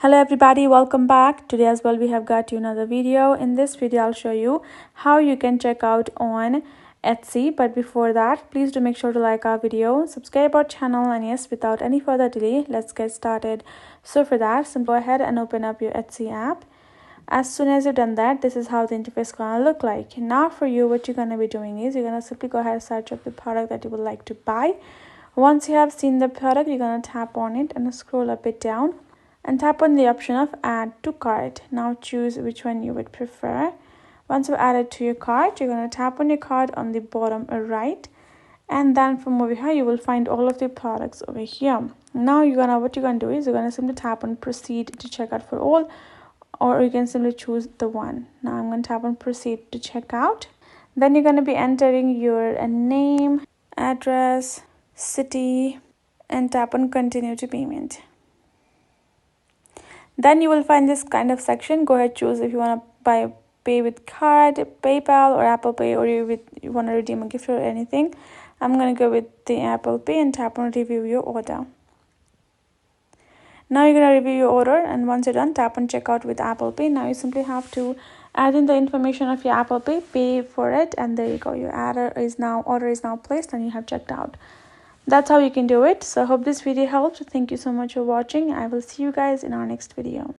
Hello everybody, welcome back. Today as well we have got you another video. In this video I'll show you how you can check out on Etsy. But before that, please do make sure to like our video, subscribe our channel, and yes, without any further delay, let's get started. So for that, simply go ahead and open up your Etsy app. As soon as you've done that, this is how the interface is gonna look like. Now for you, what you're gonna be doing is you're gonna simply go ahead and search up the product that you would like to buy. Once you have seen the product, you're gonna tap on it and scroll a bit down and tap on the option of add to cart. Now choose which one you would prefer. Once you've added to your cart, you're going to tap on your cart on the bottom right, and then from over here you will find all of the products over here. Now what you're gonna do is you're gonna simply tap on proceed to check out for all, or you can simply choose the one. Now I'm gonna tap on proceed to check out. Then you're gonna be entering your name, address, city, and tap on continue to payment. Then you will find this kind of section. Go ahead, choose if you want to pay with card, PayPal, or Apple Pay, or you want to redeem a gift or anything. I'm going to go with the Apple Pay and tap on review your order. Now you're going to review your order, and once you're done, tap on checkout with Apple Pay. Now you simply have to add in the information of your Apple pay for it, and there you go. Your order is now placed and you have checked out. That's how you can do it. So I hope this video helped. Thank you so much for watching. I will see you guys in our next video.